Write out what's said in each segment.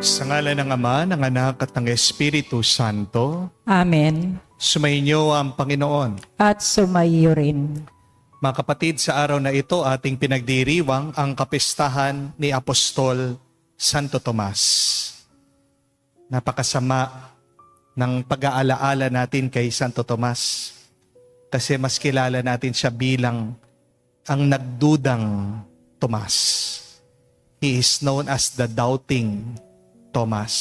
Sa ngalan ng Ama, ng Anak at ng Espiritu Santo, Amen. sumainyo ang Panginoon. At sumaiyo rin. Mga kapatid, sa araw na ito ating pinagdiriwang ang kapistahan ni Apostol Santo Tomas. Napakasama ng pag-aalaala natin kay Santo Tomas kasi mas kilala natin siya bilang ang nagdudang Tomas. He is known as the doubting Tomas.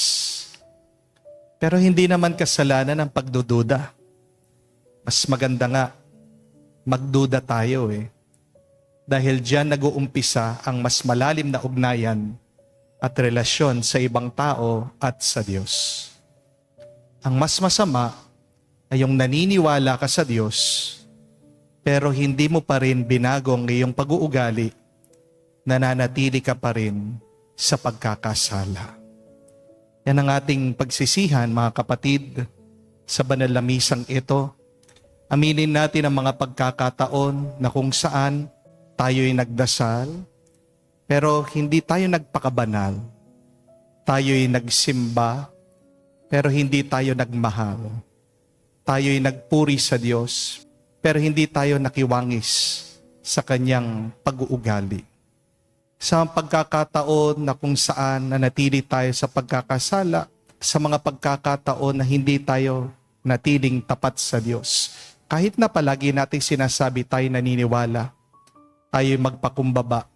Pero hindi naman kasalanan ang pagdududa. Mas maganda nga, magduda tayo Dahil diyan nag-uumpisa ang mas malalim na ugnayan at relasyon sa ibang tao at sa Diyos. Ang mas masama ay yung naniniwala ka sa Diyos, pero hindi mo pa rin binago ang iyong pag-uugali, nananatili ka pa rin sa pagkakasala. Yan ang ating pagsisihan, mga kapatid, sa banal na misang ito. Aminin natin ang mga pagkakataon na kung saan tayo'y nagdasal, pero hindi tayo nagpakabanal. Tayo'y nagsimba, pero hindi tayo nagmahal. Tayo'y nagpuri sa Diyos, pero hindi tayo nakiwangis sa Kanyang pag-uugali. Sa pagkakataon na kung saan nanatili tayo sa pagkakasala, sa mga pagkakataon na hindi tayo natiling tapat sa Diyos. Kahit na palagi natin sinasabi tayo naniniwala, tayo magpakumbaba,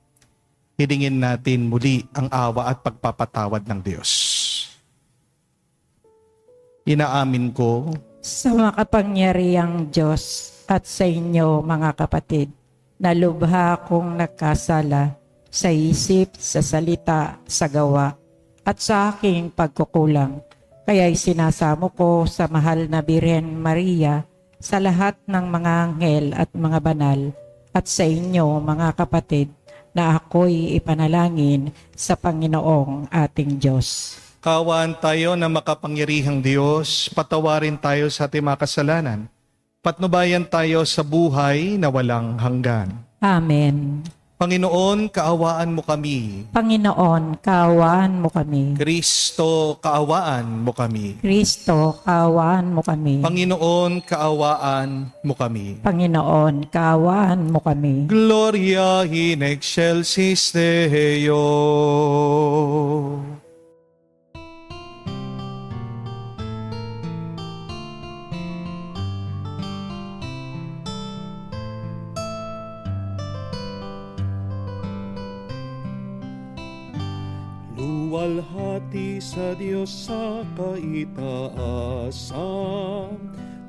hilingin natin muli ang awa at pagpapatawad ng Diyos. Inaamin ko Sa makapangyarihang Diyos at sa inyo mga kapatid, na lubha kong nagkasala sa isip, sa salita, sa gawa, at sa aking pagkukulang. Kaya'y sinasamo ko sa mahal na Birhen Maria, sa lahat ng mga anghel at mga banal, at sa inyo mga kapatid, na ako'y ipanalangin sa Panginoong ating Diyos. Kaawaan tayo na makapangyarihang Diyos, patawarin tayo sa ating mga kasalanan, patnubayan tayo sa buhay na walang hanggan. Amen. Panginoon, kaawaan mo kami. Panginoon, kaawaan mo kami. Kristo, kaawaan mo kami. Kristo, kaawaan mo kami. Panginoon, kaawaan mo kami. Panginoon, kaawaan mo kami. Gloria in excelsis Deo. Luwalhati sa Diyos sa kaitaasan,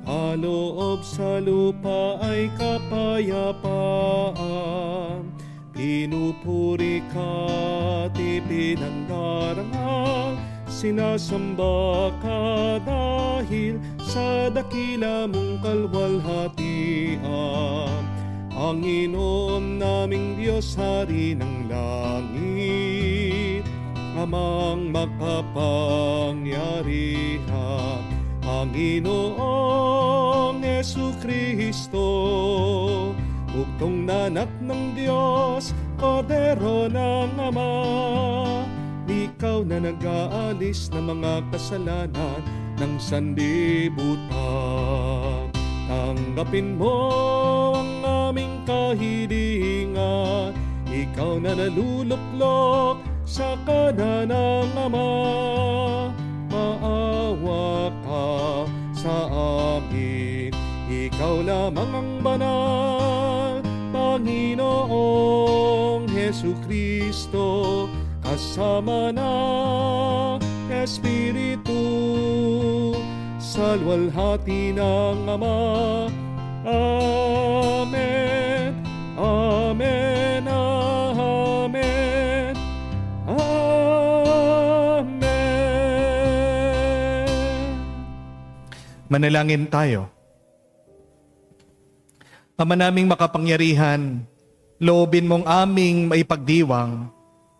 kaloob sa lupa ay kapayapaan. Pinupuri ka at ipinangdarangal, sinasamba ka dahil sa dakila mong kalwalhatian. Panginoon naming Diyos, Hari ng langit, Amang makapangyarihan, Panginoong Jesucristo, bugtong na anak ng Diyos, Kordero ng Ama. Ikaw na nag-aalis ng mga kasalanan ng sanlibutan. Tanggapin mo ang aming kahilingan, ikaw na naluluklok sa kanan ng Ama. Maawa ka sa amin, ikaw lamang ang banal, Panginoong Jesucristo, kasama ng Espiritu, sa luwalhati ng Ama. Amen, amen, amen, amen. Manalangin tayo. Ama naming makapangyarihan, loobin mong aming maipagdiwang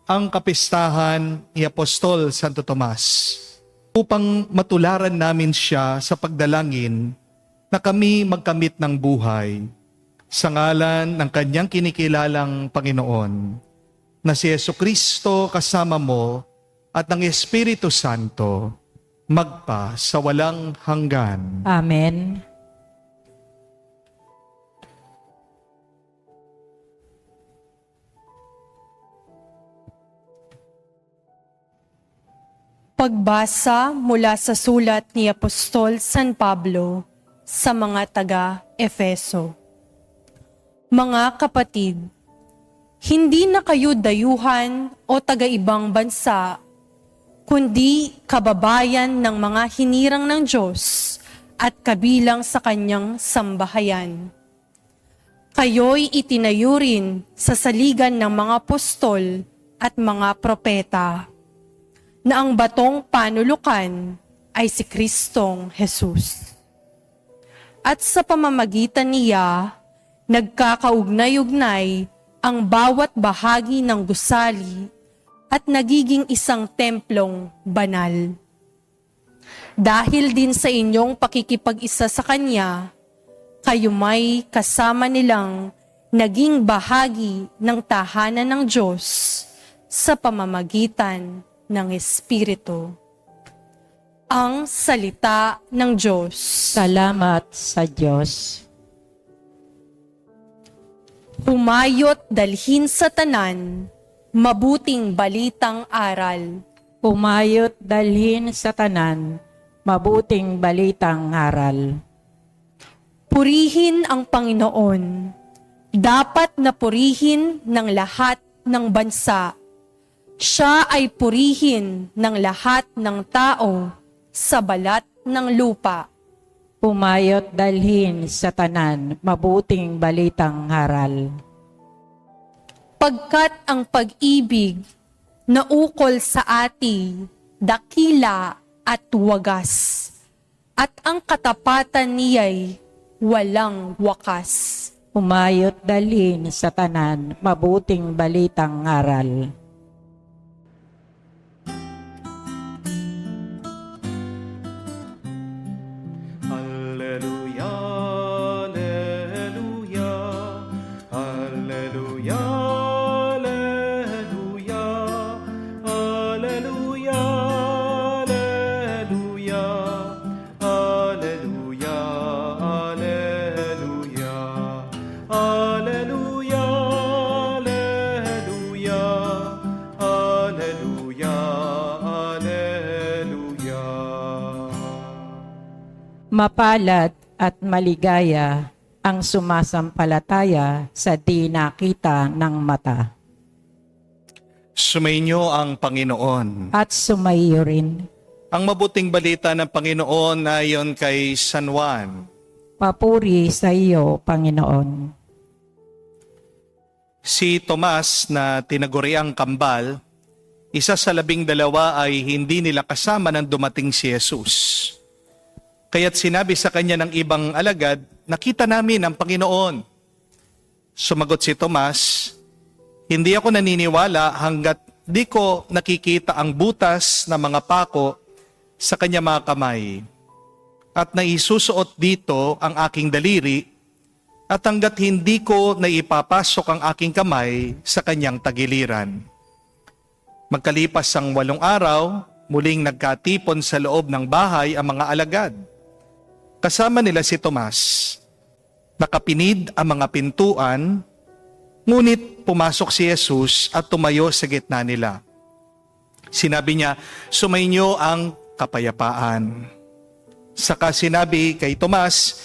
ang kapistahan ni Apostol Santo Tomas upang matularan namin siya sa pagdalangin na kami magkamit ng buhay sa ngalan ng kanyang kinikilalang Panginoon, na si Jesucristo kasama mo at ng Espiritu Santo, magpa sa walang hanggan. Amen. Pagbasa mula sa sulat ni Apostol San Pablo sa mga taga-Efeso. Mga kapatid, hindi na kayo dayuhan o taga-ibang bansa, kundi kababayan ng mga hinirang ng Diyos at kabilang sa kanyang sambahayan. Kayo'y itinayo rin sa saligan ng mga apostol at mga propeta, na ang batong panulukan ay si Kristong Jesus. At sa pamamagitan niya, nagkakaugnay-ugnay ang bawat bahagi ng gusali at nagiging isang templong banal. Dahil din sa inyong pakikipag-isa sa Kanya, kayo may kasama nilang naging bahagi ng tahanan ng Diyos sa pamamagitan ng Espiritu. Ang salita ng Diyos. Salamat sa Diyos. Humayot dalhin sa tanan, mabuting balitang aral. Umayot dalhin sa tanan, mabuting balitang aral. Purihin ang Panginoon. Dapat na purihin ng lahat ng bansa. Siya ay purihin ng lahat ng tao sa balat ng lupa. Umayot dalhin sa tanan, mabuting balitang aral. Pagkat ang pag-ibig na ukol sa ati, dakila at wagas, at ang katapatan niya'y walang wakas. Umayot dalhin sa tanan, mabuting balitang aral. Alleluia, alleluia, alleluia, alleluia, alleluia, alleluia, alleluia, alleluia, alleluia, alleluia, alleluia, alleluia. Mapalad at maligaya ang sumasampalataya sa di nakita ng mata. Sumainyo ang Panginoon. At sumaiyo rin. Ang mabuting balita ng Panginoon ayon kay San Juan. Papuri sa iyo, Panginoon. Si Tomas na tinaguriang kambal, isa sa 12 ay hindi nila kasama nang dumating si Jesus. Kaya't sinabi sa kanya ng ibang alagad, nakita namin ang Panginoon. Sumagot si Tomas, hindi ako naniniwala hanggat di ko nakikita ang butas ng mga pako sa kanya mga kamay at naisusuot dito ang aking daliri at hanggat hindi ko naipapasok ang aking kamay sa kanyang tagiliran. Magkalipas ang 8 araw, muling nagkatipon sa loob ng bahay ang mga alagad. Kasama nila si Tomas. Nakapinid ang mga pintuan, ngunit pumasok si Jesus at tumayo sa gitna nila. Sinabi niya, sumainyo ang kapayapaan. Saka sinabi kay Tomas,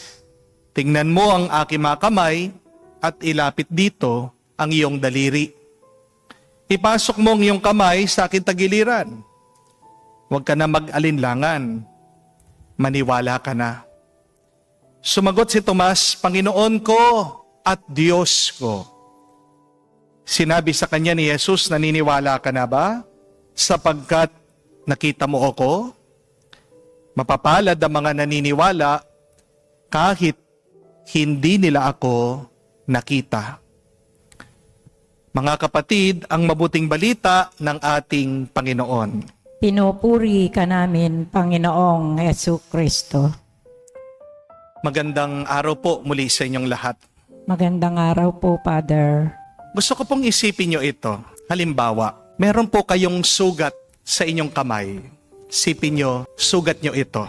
tingnan mo ang aking mga kamay at ilapit dito ang iyong daliri. Ipasok mo ang iyong kamay sa aking tagiliran. Huwag ka na mag-alinlangan. Maniwala ka na. Sumagot si Tomas, Panginoon ko at Diyos ko. Sinabi sa kanya ni Jesus, naniniwala ka na ba? Sapagkat nakita mo ako? Mapapalad ang mga naniniwala kahit hindi nila ako nakita. Mga kapatid, ang mabuting balita ng ating Panginoon. Pinupuri ka namin, Panginoong Jesucristo. Magandang araw po muli sa inyong lahat. Magandang araw po, Father. Gusto ko pong isipin nyo ito. Halimbawa, meron po kayong sugat sa inyong kamay. Sipin nyo, sugat nyo ito.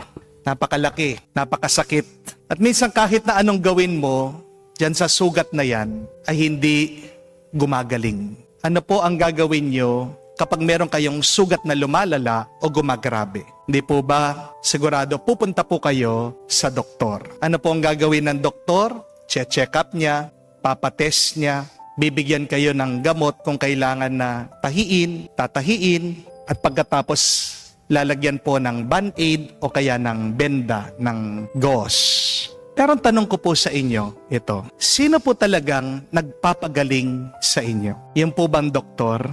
Napakalaki, napakasakit. At minsan kahit na anong gawin mo, dyan sa sugat na yan, ay hindi gumagaling. Ano po ang gagawin nyo kapag meron kayong sugat na lumalala o gumagrabe? Hindi po ba sigurado pupunta po kayo sa doktor? Ano po ang gagawin ng doktor? Check up niya, papatest niya, bibigyan kayo ng gamot kung kailangan na tatahiin, at pagkatapos lalagyan po ng band-aid o kaya ng benda, ng gauze. Pero ang tanong ko po sa inyo, ito, sino po talagang nagpapagaling sa inyo? Yung po bang doktor?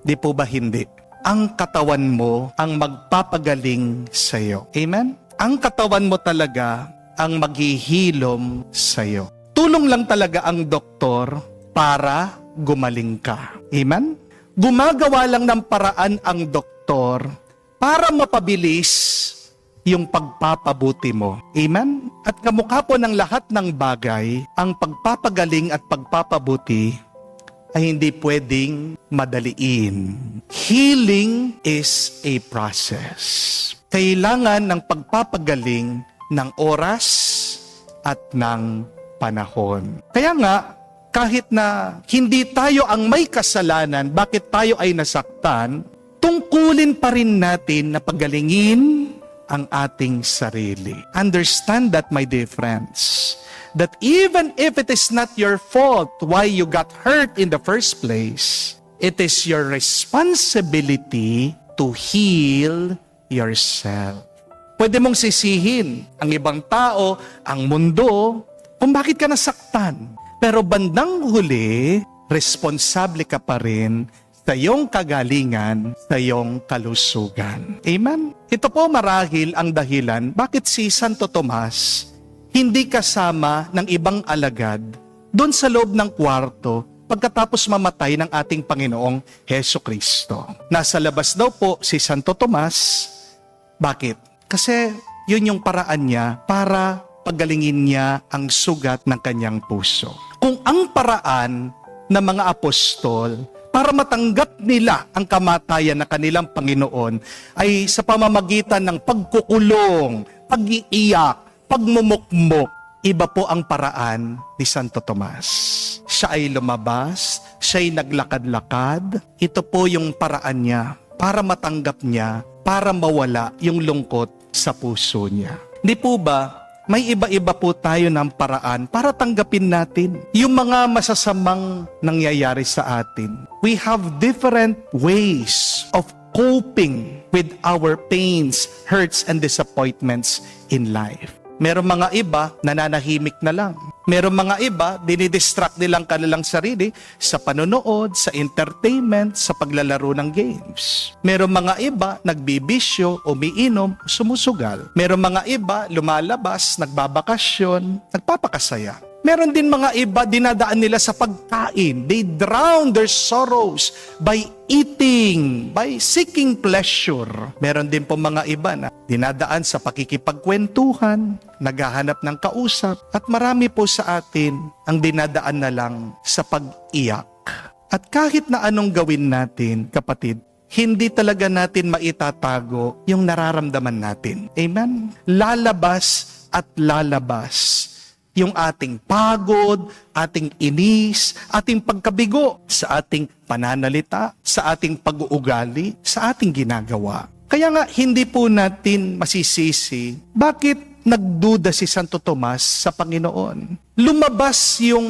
Di po ba hindi? Ang katawan mo ang magpapagaling sa iyo. Amen? Ang katawan mo talaga ang maghihilom sa iyo. Tulong lang talaga ang doktor para gumaling ka. Amen? Gumagawa lang ng paraan ang doktor para mapabilis yung pagpapabuti mo. Amen? At kamukha po ng lahat ng bagay, ang pagpapagaling at pagpapabuti ay hindi pwedeng madaliin. Healing is a process. Kailangan ng pagpapagaling ng oras at ng panahon. Kaya nga, kahit na hindi tayo ang may kasalanan, bakit tayo ay nasaktan, tungkulin pa rin natin na pagalingin ang ating sarili. Understand that, my dear friends, that even if it is not your fault why you got hurt in the first place, it is your responsibility to heal yourself. Pwede mong sisihin ang ibang tao, ang mundo, kung bakit ka nasaktan. Pero bandang huli, responsable ka pa rin sa iyong kagalingan, sa iyong kalusugan. Amen? Ito po marahil ang dahilan bakit si Santo Tomas hindi kasama ng ibang alagad doon sa loob ng kwarto pagkatapos mamatay ng ating Panginoong Heso Kristo. Nasa labas daw po si Santo Tomas. Bakit? Kasi yun yung paraan niya para pagalingin niya ang sugat ng kanyang puso. Kung ang paraan ng mga apostol para matanggap nila ang kamatayan ng kanilang Panginoon ay sa pamamagitan ng pagkukulong, pag-iiyak, pagmumukmok, iba po ang paraan ni Santo Tomas. Siya ay lumabas, siya ay naglakad-lakad. Ito po yung paraan niya para matanggap niya, para mawala yung lungkot sa puso niya. Di po ba, may iba-iba po tayo ng paraan para tanggapin natin yung mga masasamang nangyayari sa atin. We have different ways of coping with our pains, hurts, and disappointments in life. Merong mga iba, nananahimik na lang. Merong mga iba, dinidistract nilang kanilang sarili sa panonood, sa entertainment, sa paglalaro ng games. Merong mga iba, nagbibisyo, umiinom, sumusugal. Merong mga iba, lumalabas, nagbabakasyon, nagpapakasaya. Meron din mga iba, dinadaan nila sa pagkain. They drown their sorrows by eating, by seeking pleasure. Meron din po mga iba na dinadaan sa pakikipagkwentuhan, naghahanap ng kausap, at marami po sa atin ang dinadaan na lang sa pag-iyak. At kahit na anong gawin natin, kapatid, hindi talaga natin maitatago yung nararamdaman natin. Amen? Lalabas at lalabas yung ating pagod, ating inis, ating pagkabigo sa ating pananalita, sa ating pag-uugali, sa ating ginagawa. Kaya nga, hindi po natin masisisi bakit nagduda si Santo Tomas sa Panginoon. Lumabas yung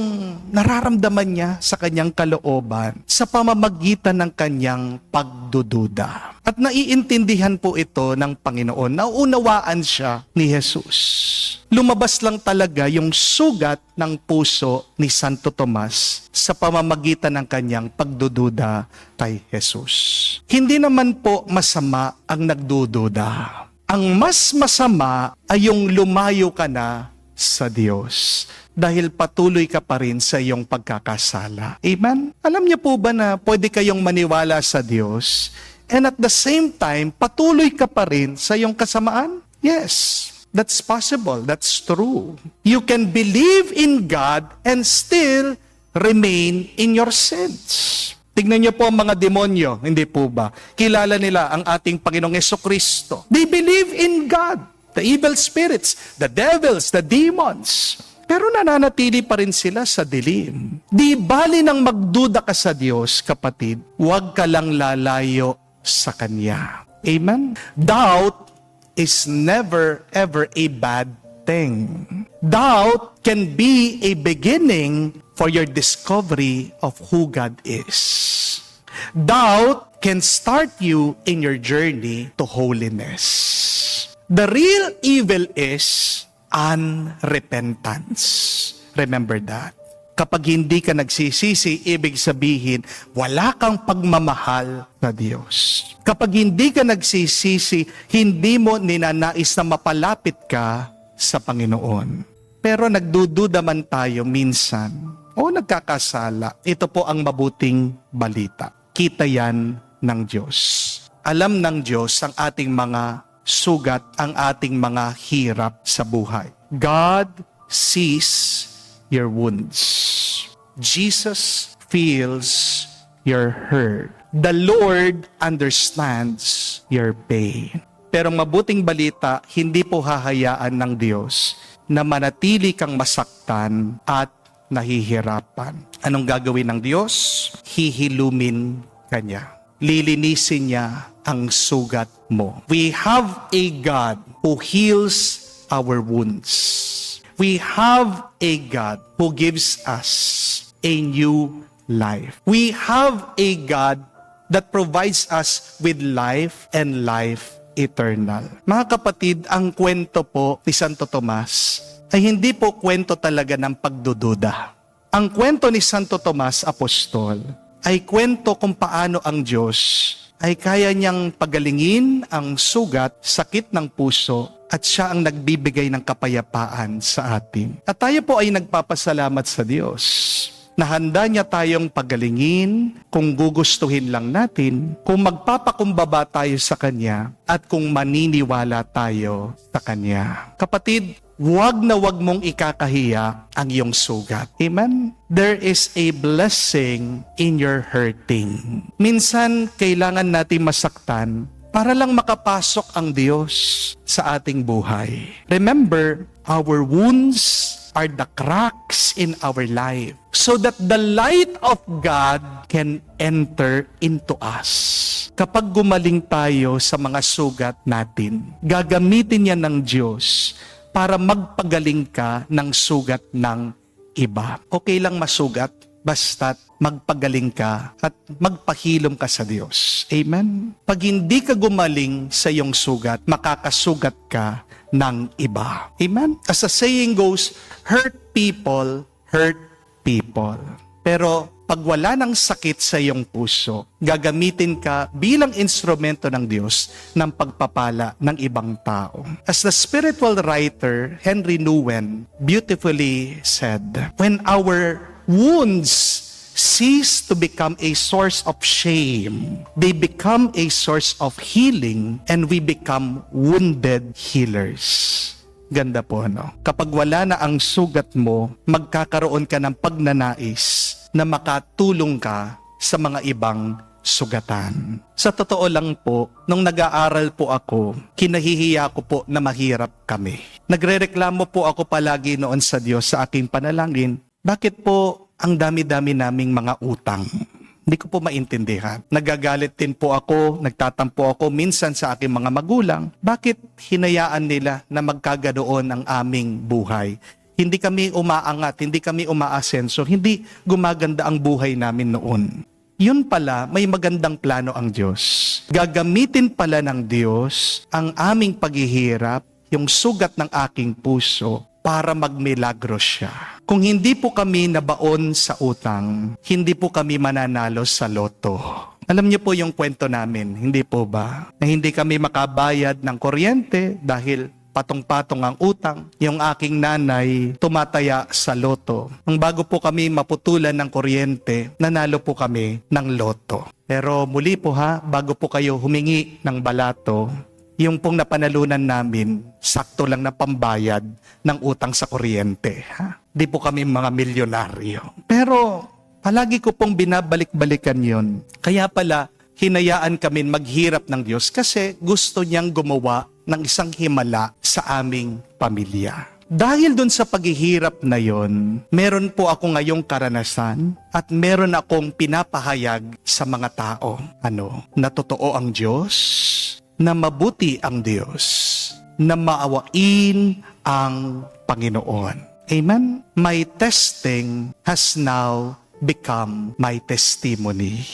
nararamdaman niya sa kanyang kalooban sa pamamagitan ng kanyang pagdududa. At naiintindihan po ito ng Panginoon. Nauunawaan siya ni Jesus. Lumabas lang talaga yung sugat ng puso ni Santo Tomas sa pamamagitan ng kanyang pagdududa kay Jesus. Hindi naman po masama ang nagdududa. Ang mas masama ay yung lumayo ka na sa Diyos dahil patuloy ka pa rin sa iyong pagkakasala. Amen? Alam niyo po ba na pwede kayong maniwala sa Diyos and at the same time, patuloy ka pa rin sa iyong kasamaan? Yes, that's possible. That's true. You can believe in God and still remain in your sins. Tignan niyo po ang mga demonyo, hindi po ba? Kilala nila ang ating Panginoong Jesucristo. They believe in God. The evil spirits, the devils, the demons. Pero nananatili pa rin sila sa dilim. Di bali nang magduda ka sa Diyos, kapatid, huwag ka lang lalayo sa Kanya. Amen? Doubt is never ever a bad thing. Doubt can be a beginning for your discovery of who God is. Doubt can start you in your journey to holiness. The real evil is unrepentance. Remember that. Kapag hindi ka nagsisisi, ibig sabihin, wala kang pagmamahal sa Diyos. Kapag hindi ka nagsisisi, hindi mo ninanais na mapalapit ka sa Panginoon. Pero nagdududa man tayo minsan, o nagkakasala, ito po ang mabuting balita. Kita yan ng Diyos. Alam ng Diyos ang ating mga sugat, ang ating mga hirap sa buhay. God sees your wounds. Jesus feels your hurt. The Lord understands your pain. Pero mabuting balita, hindi po hahayaan ng Diyos na manatili kang masaktan at nahihirapan. Anong gagawin ng Diyos? Hihilumin ka niya. Lilinisin niya ang sugat mo. We have a God who heals our wounds. We have a God who gives us a new life. We have a God that provides us with life and life eternal. Mga kapatid, ang kwento po ni Santo Tomas ay hindi po kwento talaga ng pagdududa. Ang kwento ni Santo Tomas Apostol ay kwento kung paano ang Diyos ay kaya niyang pagalingin ang sugat, sakit ng puso, at siya ang nagbibigay ng kapayapaan sa atin. At tayo po ay nagpapasalamat sa Diyos na handa niya tayong pagalingin kung gugustuhin lang natin, kung magpapakumbaba tayo sa Kanya, at kung maniniwala tayo sa Kanya. Kapatid, wag na wag mong ikakahiya ang iyong sugat. Amen? There is a blessing in your hurting. Minsan, kailangan natin masaktan para lang makapasok ang Diyos sa ating buhay. Remember, our wounds are the cracks in our life so that the light of God can enter into us. Kapag gumaling tayo sa mga sugat natin, gagamitin niya ng Diyos para magpagaling ka ng sugat ng iba. Okay lang masugat, basta't magpagaling ka at magpahilom ka sa Diyos. Amen? Pag hindi ka gumaling sa iyong sugat, makakasugat ka ng iba. Amen? As the saying goes, hurt people. Pero pag wala ng sakit sa iyong puso, gagamitin ka bilang instrumento ng Diyos ng pagpapala ng ibang tao. As the spiritual writer Henry Nouwen beautifully said, when our wounds cease to become a source of shame, they become a source of healing, and we become wounded healers. Ganda po, no? Kapag wala na ang sugat mo, magkakaroon ka ng pagnanais na makatulong ka sa mga ibang sugatan. Sa totoo lang po, nung nag-aaral po ako, kinahihiya ko po na mahirap kami. Nagrereklamo po ako palagi noon sa Diyos sa aking panalangin, bakit po ang dami-dami naming mga utang? Hindi ko po maintindihan. Nagagalit din po ako, nagtatampo ako minsan sa aking mga magulang. Bakit hinayaan nila na magkagadoon ang aming buhay? Hindi kami umaangat, hindi kami umaasenso, hindi gumaganda ang buhay namin noon. Yun pala, may magandang plano ang Diyos. Gagamitin pala ng Diyos ang aming paghihirap, yung sugat ng aking puso, para magmilagro siya. Kung hindi po kami nabaon sa utang, hindi po kami mananalo sa loto. Alam niyo po yung kwento namin, hindi po ba? Na hindi kami makabayad ng kuryente dahil patong-patong ang utang. Yung aking nanay tumataya sa loto. Nang bago po kami maputulan ng kuryente, nanalo po kami ng loto. Pero muli po bago po kayo humingi ng balato, yung pong napanalunan namin, sakto lang na pambayad ng utang sa kuryente. Di po kami mga milyonaryo. Pero Palagi ko pong binabalik-balikan yon. Kaya pala, hinayaan kami maghirap ng Diyos kasi gusto niyang gumawa ng isang himala sa aming pamilya. Dahil dun sa paghihirap na yon, meron po ako ngayong karanasan at meron akong pinapahayag sa mga tao. Na totoo ang Diyos, na mabuti ang Diyos, na maawain ang Panginoon. Amen? My testing has now become my testimony.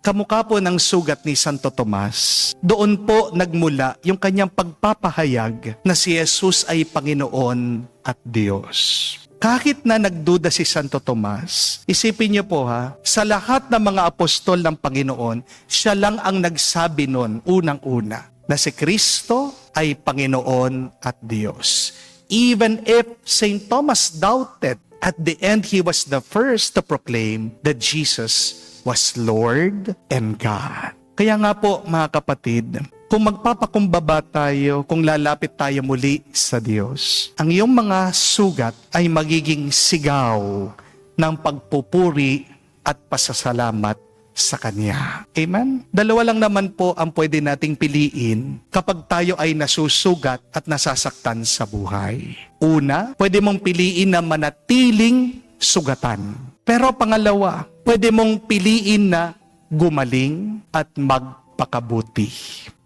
Kamukha po ng sugat ni Santo Tomas, doon po nagmula yung kanyang pagpapahayag na si Jesus ay Panginoon at Diyos. Kahit na nagduda si Santo Tomas, isipin niyo po sa lahat ng mga apostol ng Panginoon, siya lang ang nagsabi noon unang-una na si Kristo ay Panginoon at Diyos. Even if St. Thomas doubted, at the end he was the first to proclaim that Jesus was Lord and God. Kaya nga po mga kapatid, kung magpapakumbaba tayo, kung lalapit tayo muli sa Diyos, ang iyong mga sugat ay magiging sigaw ng pagpupuri at pasasalamat sa Kanya. Amen? Dalawa lang naman po ang pwede nating piliin kapag tayo ay nasusugat at nasasaktan sa buhay. Una, pwede mong piliin na manatiling sugatan. Pero pangalawa, pwede mong piliin na gumaling at magpakabuti.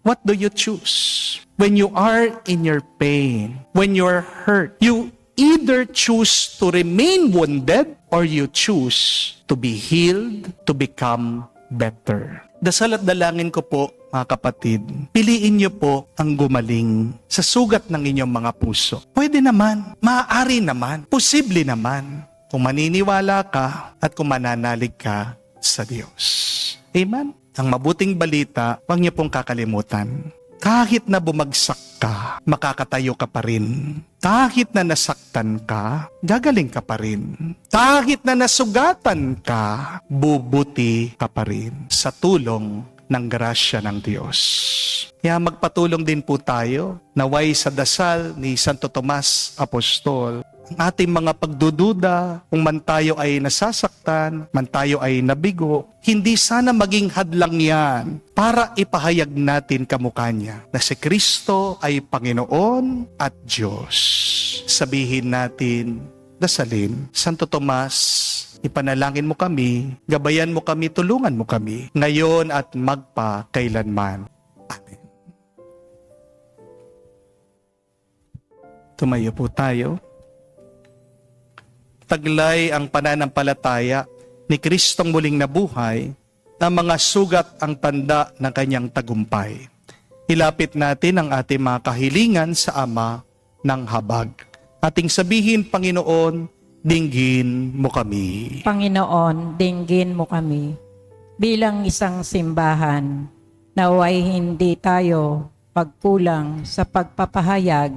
What do you choose? When you are in your pain, when you're hurt, you either choose to remain wounded or you choose to be healed, to become better. Dasal at dalangin ko po, mga kapatid, piliin niyo po ang gumaling sa sugat ng inyong mga puso. Pwede naman, maaari naman, posible naman, kung maniniwala ka at kung mananalig ka sa Diyos. Amen? Ang mabuting balita, huwag niyo pong kakalimutan. Kahit na bumagsak ka, makakatayo ka pa rin. Kahit na nasaktan ka, gagaling ka pa rin. Kahit na nasugatan ka, bubuti ka pa rin sa tulong ng grasya ng Diyos. Kaya magpatulong din po tayo, naway sa dasal ni Santo Tomas Apostol, ang ating mga pagdududa, kung man tayo ay nasasaktan, man tayo ay nabigo, hindi sana maging hadlang yan para ipahayag natin kamukha niya na si Kristo ay Panginoon at Diyos. Sabihin natin, dasalin, Santo Tomas, ipanalangin mo kami, gabayan mo kami, tulungan mo kami, ngayon at magpakailanman. Amen. Tumayo po tayo. Taglay ang pananampalataya ni Kristong muling nabuhay na mga sugat ang tanda ng kanyang tagumpay. Ilapit natin ang ating mga kahilingan sa Ama ng habag. Ating sabihin, Panginoon, dinggin mo kami. Panginoon, dinggin mo kami. Bilang isang simbahan, naway hindi tayo pagkulang sa pagpapahayag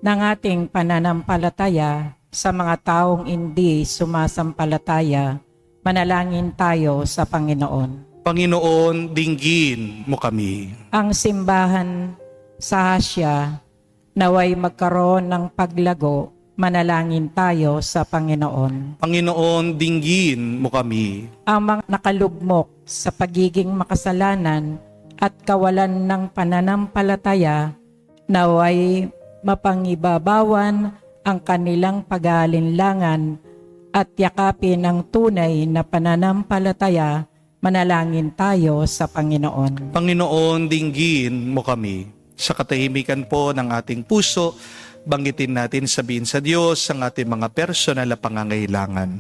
ng ating pananampalataya sa mga taong hindi sumasampalataya. Manalangin tayo sa Panginoon. Panginoon, dinggin mo kami. Ang simbahan sa Asya, naway magkaroon ng paglago. Manalangin tayo sa Panginoon. Panginoon, dinggin mo kami. Ang mga nakalugmok sa pagiging makasalanan at kawalan ng pananampalataya, naway mapangibabawan ang kanilang pag-aalinlangan at yakapin ang tunay na pananampalataya. Manalangin tayo sa Panginoon. Panginoon, dinggin mo kami. Sa katahimikan po ng ating puso, banggitin natin, sabihin sa Diyos ang ating mga personal na pangangailangan.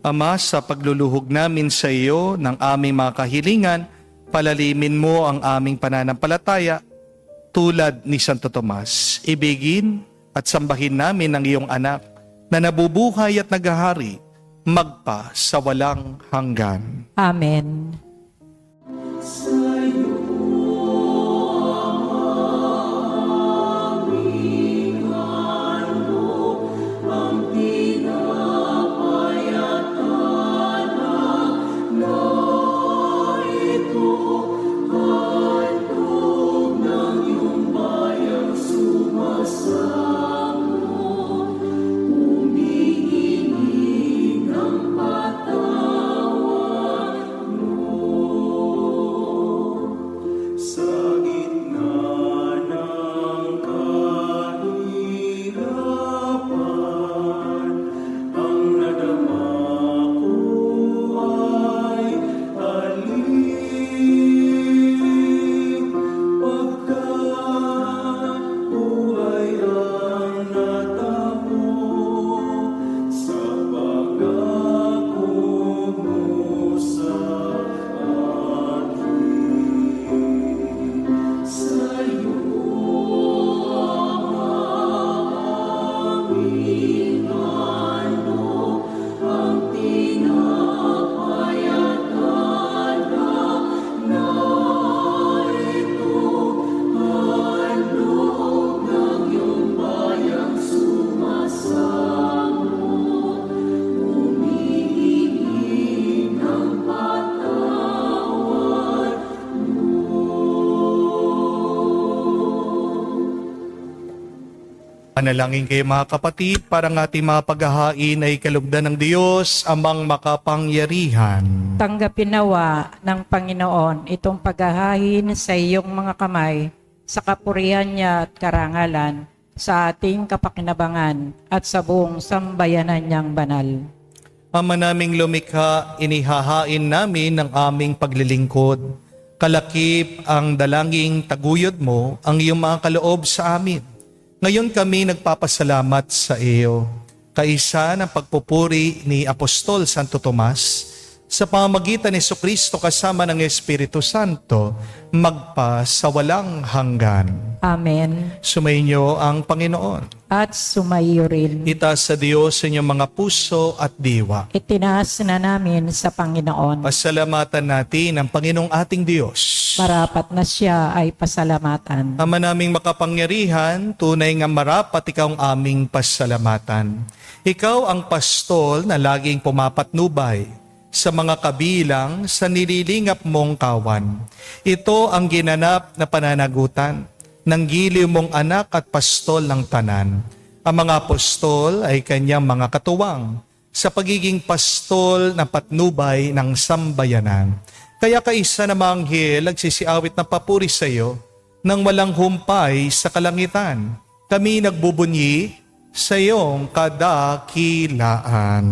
Ama, sa pagluluhog namin sa iyo ng aming mga kahilingan, palalimin mo ang aming pananampalataya tulad ni Santo Tomas. Ibigin at sambahin namin ang iyong anak na nabubuhay at naghahari magpa sa walang hanggan. Amen. Panalangin kayo mga kapatid, para ng ating mga paghahain ay kalugdan ng Diyos, amang makapangyarihan. Tanggapin nawa ng Panginoon itong paghahain sa iyong mga kamay, sa kapurihan niya at karangalan, sa ating kapakinabangan at sa buong sambayanan niyang banal. Ama naming lumikha, inihahain namin ng aming paglilingkod. Kalakip ang dalangin taguyod mo ang iyong mga kaloob sa amin. Ngayon kami nagpapasalamat sa iyo. Kaisa ng pagpupuri ni Apostol Santo Tomas, sa pamamagitan ni Jesucristo kasama ng Espiritu Santo, magpa sa walang hanggan. Amen. Sumainyo ang Panginoon. At sumayo rin. Itaas sa Diyos sa inyong mga puso at diwa. Itinaas na namin sa Panginoon. Pasalamatan natin ang Panginoong ating Diyos. Marapat na siya ay pasalamatan. Ama naming makapangyarihan, tunay nga marapat ikaw ang aming pasalamatan. Ikaw ang pastol na laging pumapatnubay sa mga kabilang sa nililingap mong kawan. Ito ang ginanap na pananagutan ng giliw mong anak at pastol ng tanan. Ang mga apostol ay kanyang mga katuwang sa pagiging pastol na patnubay ng sambayanan. Kaya kaisa na mga anghel nagsisiawit ng papuri sa iyo nang walang humpay sa kalangitan. Kami nagbubunyi sa iyong kadakilaan.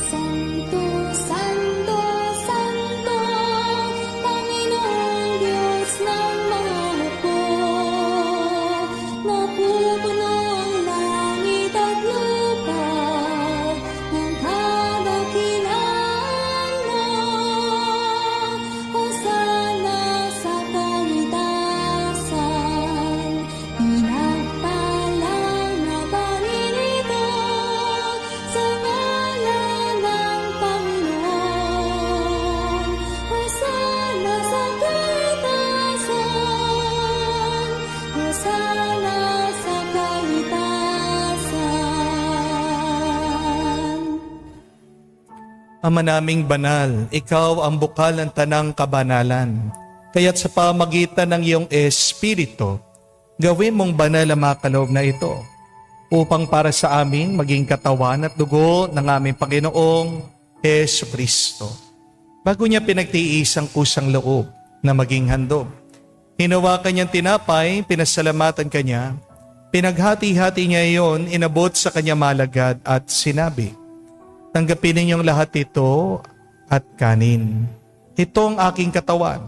Santo, Santo, Santo, Panginoong Diyos ng mga hukbo. Napupuno ang langit at lupa ng kadakilaan mo. Hosana sa kaitasan, pinagpalang na paririto sa ngalan ng Panginoon. Hosana sa kaitasan, Hosana sa kaitasan. Ama naming banal, ikaw ang bukal ng tanang kabanalan. Kaya't sa pamagitan ng iyong Espiritu, gawin mong banal ang mga kaloob na ito, upang para sa amin maging katawan at dugo ng aming Panginoong Jesucristo. Bago niya pinagtiis ang kusang loob na maging handog, hinawakan niyang tinapay, pinasalamatan kanya, pinaghati-hati niya iyon, inabot sa kanya malagad at sinabi, tanggapin ninyong lahat ito at kanin. Ito ang aking katawan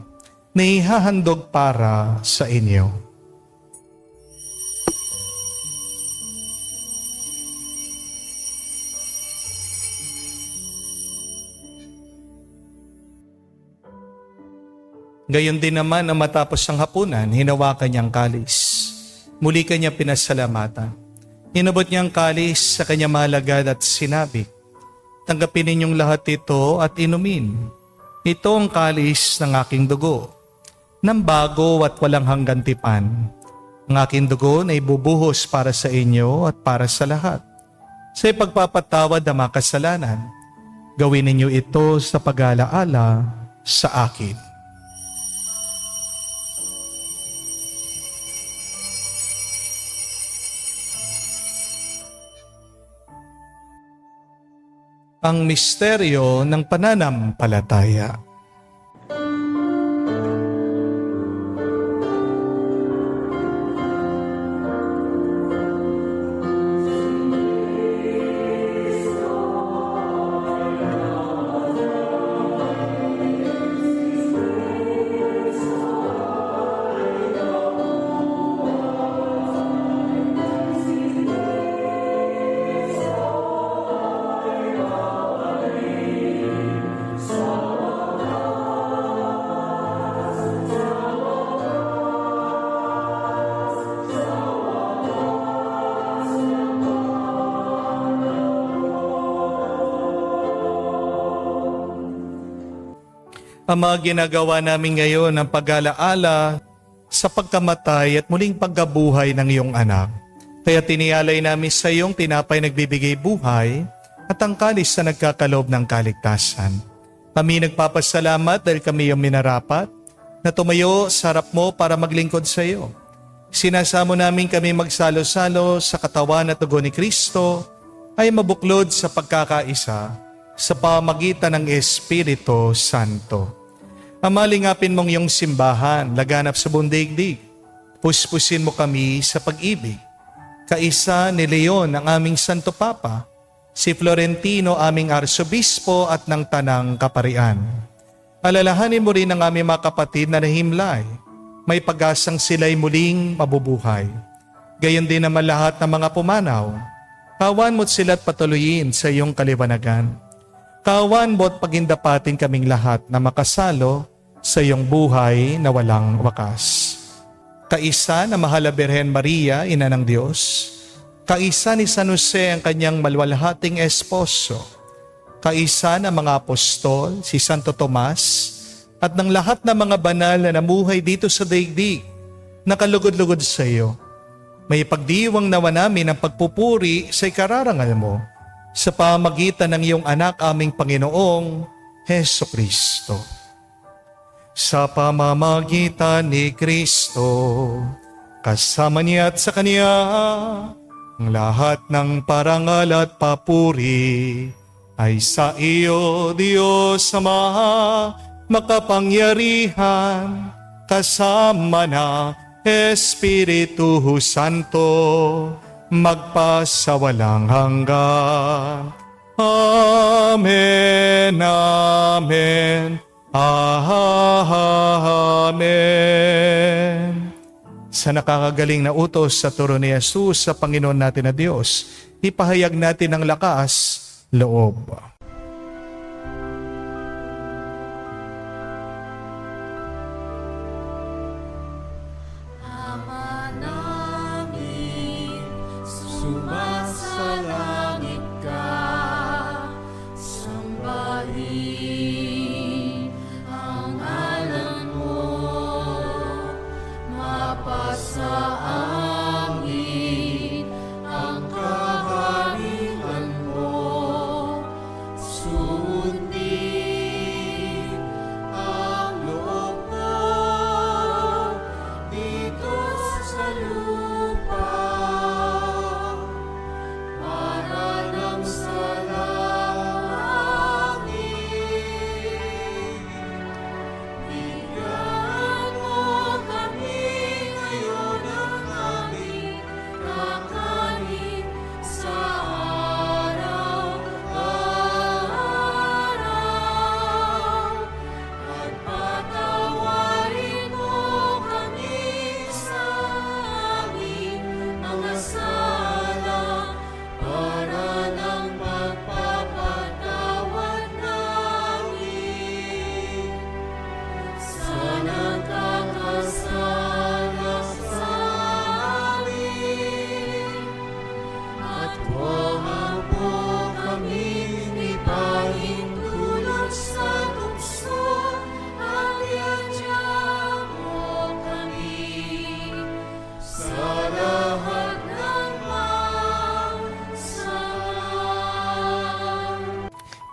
na ihahandog para sa inyo. Gayon din naman ang matapos ang hapunan, hinawakan niyang kalis. Muli kanya pinasalamatan. Inabot niyang kalis sa kanya malagad at sinabi, tanggapin ninyong lahat ito at inumin. Ito ang kalis ng aking dugo, ng bago at walang hanggan tipan. Ang aking dugo na ibubuhos para sa inyo at para sa lahat. Sa ipagpapatawad ng mga kasalanan, gawin ninyo ito sa pag-alaala sa akin. Ang misteryo ng pananampalataya. Ang mga ginagawa namin ngayon ang pag-alaala sa pagkamatay at muling pagkabuhay ng iyong anak. Kaya tiniyalay namin sa iyong tinapay nagbibigay buhay at ang kalis na nagkakaloob ng kaligtasan. Kami nagpapasalamat dahil kami yung minarapat na tumayo sa harap mo para maglingkod sa iyo. Sinasamo namin kami magsalo-salo sa katawan at dugo ni Kristo ay mabuklod sa pagkakaisa sa pamagitan ng Espiritu Santo. Amalingapin mong iyong simbahan, laganap sa buong daigdig. Puspusin mo kami sa pag-ibig. Kaisa ni Leon, ang aming Santo Papa, si Florentino, aming Arsobispo at ng Tanang Kaparian. Alalahanin mo rin ang aming mga kapatid na nahimlay. May pag-asang sila'y muling mabubuhay. Gayon din naman lahat ng mga pumanaw. Kawan mo't sila't patuloyin sa iyong kaliwanagan. Kawan mo't pagindapatin kaming lahat na makasalo sa iyong buhay na walang wakas. Kaisa na mahal na Birhen Maria, Ina ng Diyos. Kaisa ni San Jose, ang kanyang malwalhating esposo. Kaisa ng mga apostol, si Santo Tomas, at ng lahat ng mga banal na namuhay dito sa daigdig, nakalugod-lugod sa iyo. May pagdiwang nawa namin ang pagpupuri sa ikararangal mo sa pamagitan ng iyong anak aming Panginoong Heso Kristo. Sa pamamagitan ni Kristo, kasama niya at sa Kanya, ang lahat ng parangal at papuri ay sa iyo, Diyos Ama, makapangyarihan, kasama na Espiritu Santo, magpasawalang hanggan. Amen, amen. Amen. Sa nakakagaling na utos sa turo ni Jesus sa Panginoon natin na Diyos, ipahayag natin ang lakas, loob. Ama namin, sumasalangit ka, sambahin ang ngalan mo, mapasa amin ang kaharian mo, sundin ang loob mo dito sa lupa, para lang sa langit. Bigyan mo kami ngayon ng aming kakanin sa araw-araw, at patawarin mo kami sa aming mga sala, para ng pagpapatawad namin sa nagkakasala sa amin. At huwag mo kami ipahintulot sa tukso, at iadya mo kami sa lahat ng masama.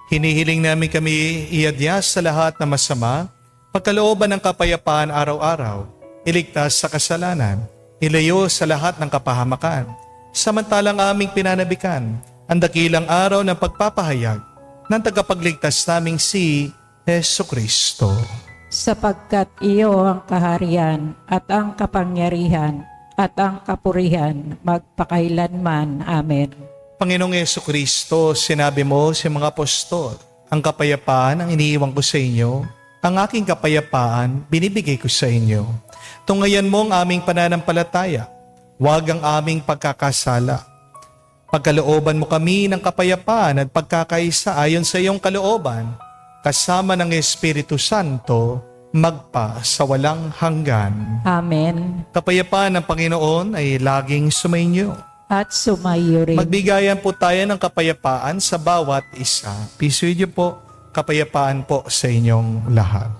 Hinihiling namin kami iadya sa lahat na masama, pagkalooban ng kapayapaan araw-araw, iligtas sa kasalanan, ilayo sa lahat ng kapahamakan, samantalang aming pinanabikan ang dakilang araw ng pagpapahayag ng tagapagligtas naming si Heso Kristo. Sapagkat iyo ang kaharian at ang kapangyarihan at ang kapurihan magpakailanman. Amen. Panginoong Heso Kristo, sinabi mo sa mga apostol, ang kapayapaan ang iniiwan ko sa inyo, ang aking kapayapaan binibigay ko sa inyo. Tungayan mo ang aming pananampalataya, huwag ang aming pagkakasala. Pagkalooban mo kami ng kapayapaan at pagkakaisa ayon sa iyong kalooban, kasama ng Espiritu Santo, magpa sa walang hanggan. Amen. Kapayapaan ng Panginoon ay laging sumainyo. At sumayo rin. Magbigayan po tayo ng kapayapaan sa bawat isa. Pisuyo niyo po, kapayapaan po sa inyong lahat.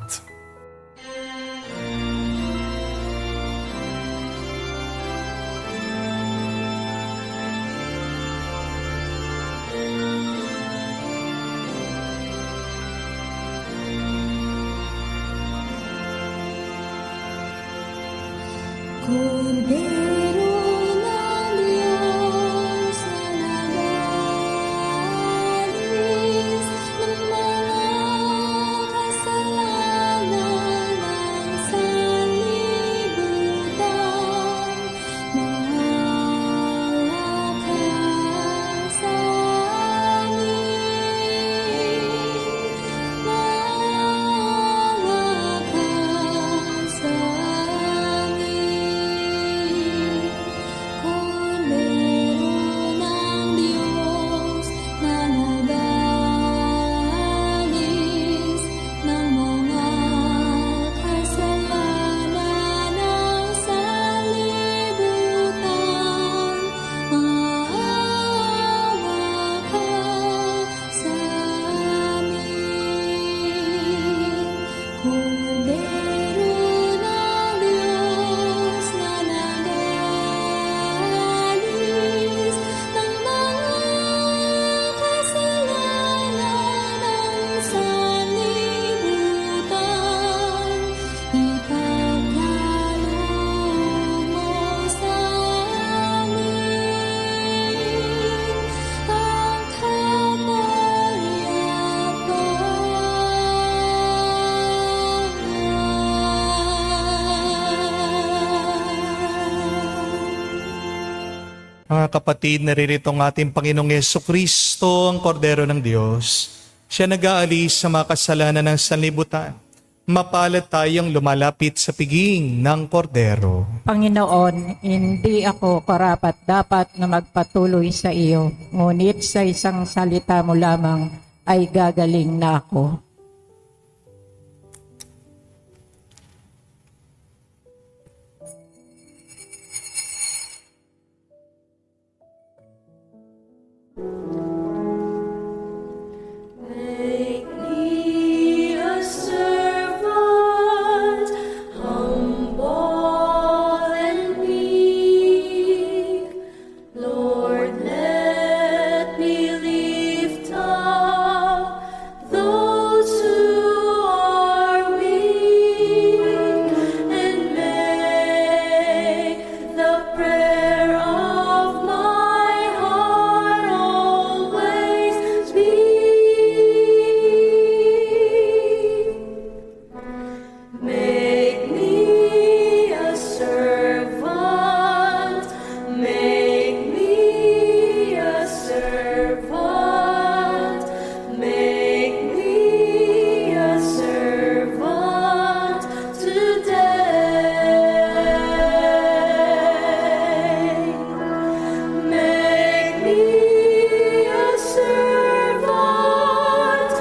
Mga kapatid, naririto ang ating Panginoong Yesukristo, ang Kordero ng Diyos. Siya nag-aalis sa mga kasalanan ng sanlibutan. Mapalad tayong lumalapit sa piging ng Kordero. Panginoon, hindi ako karapat-dapat na magpatuloy sa iyo, ngunit sa isang salita mo lamang ay gagaling na ako. Make me a servant, humble and meek. Lord, let me lift up those who are weak, and make the prayer of my heart always be. Make me a servant, make me a servant, make me a servant today. Make me a servant,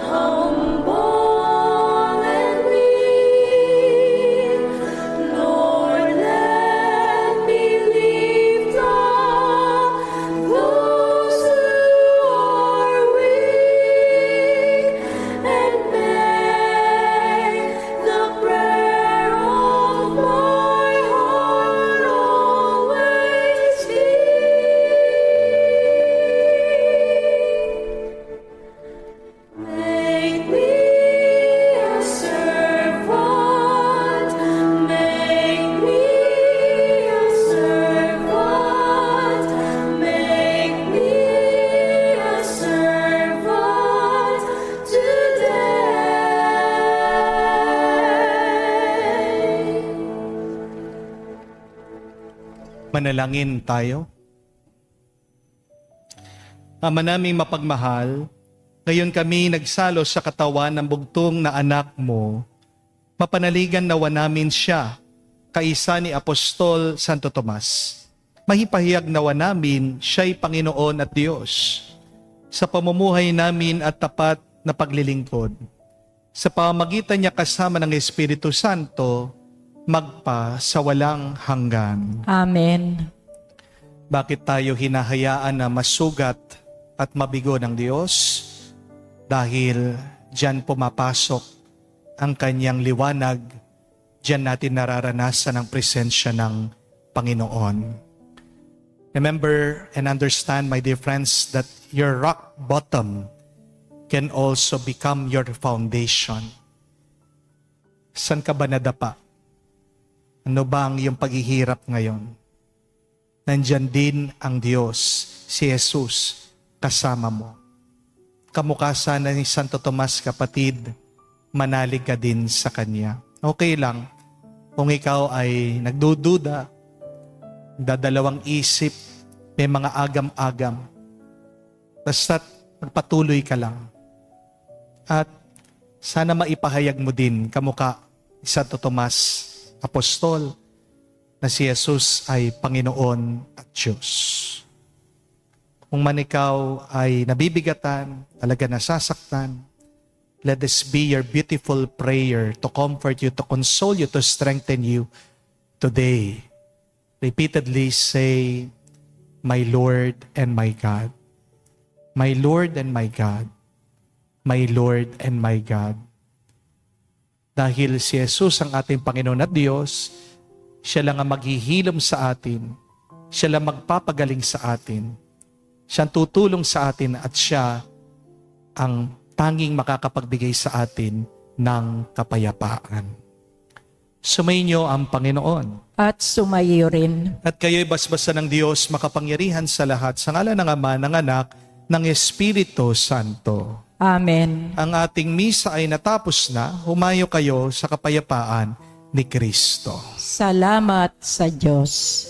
humble and weak. Lord, let me lift up those who are weak, and make the prayer of my heart always be. Make me a servant, make me a servant, make me a servant today. Manalangin tayo. Ama naming mapagmahal, ngayon kami nagsalo sa katawan ng bugtong na anak mo. Mapanaligan nawa namin siya, kaisa ni Apostol Santo Tomas. Mahipahiyag nawa namin siya'y Panginoon at Diyos sa pamumuhay namin at tapat na paglilingkod. Sa pamamagitan niya kasama ng Espiritu Santo, magpa sa walang hanggan. Amen. Bakit tayo hinahayaan na masugat at mabigo ng Diyos? Dahil diyan pumapasok ang kanyang liwanag, diyan natin nararanasan ang presensya ng Panginoon. Remember and understand, my dear friends, that your rock bottom can also become your foundation. San ka ba nadapa? Ano ba ang iyong paghihirap ngayon? Nandyan din ang Diyos, si Jesus, kasama mo. Kamukha sana ni Santo Tomas, kapatid, manalig ka din sa Kanya. Okay lang kung ikaw ay nagdududa, dadalawang isip, may mga agam-agam. Basta't magpatuloy ka lang. At sana maipahayag mo din kamukha ni Santo Tomas, Apostol, na si Jesus ay Panginoon at Diyos. Kung man ikaw ay nabibigatan, talaga nasasaktan, let this be your beautiful prayer to comfort you, to console you, to strengthen you today. Repeatedly say, my Lord and my God. My Lord and my God. My Lord and my God. Dahil si Jesus ang ating Panginoon at Diyos, siya lang ang maghihilom sa atin, siya lang magpapagaling sa atin, siya ang tutulong sa atin at siya ang tanging makakapagbigay sa atin ng kapayapaan. Sumainyo ang Panginoon. At sumayo rin. At kayo'y basbasan ng Diyos makapangyarihan sa lahat, sa ngalan ng Ama, ng Anak, ng Espiritu Santo. Amen. Ang ating misa ay natapos na. Humayo kayo sa kapayapaan ni Kristo. Salamat sa Diyos.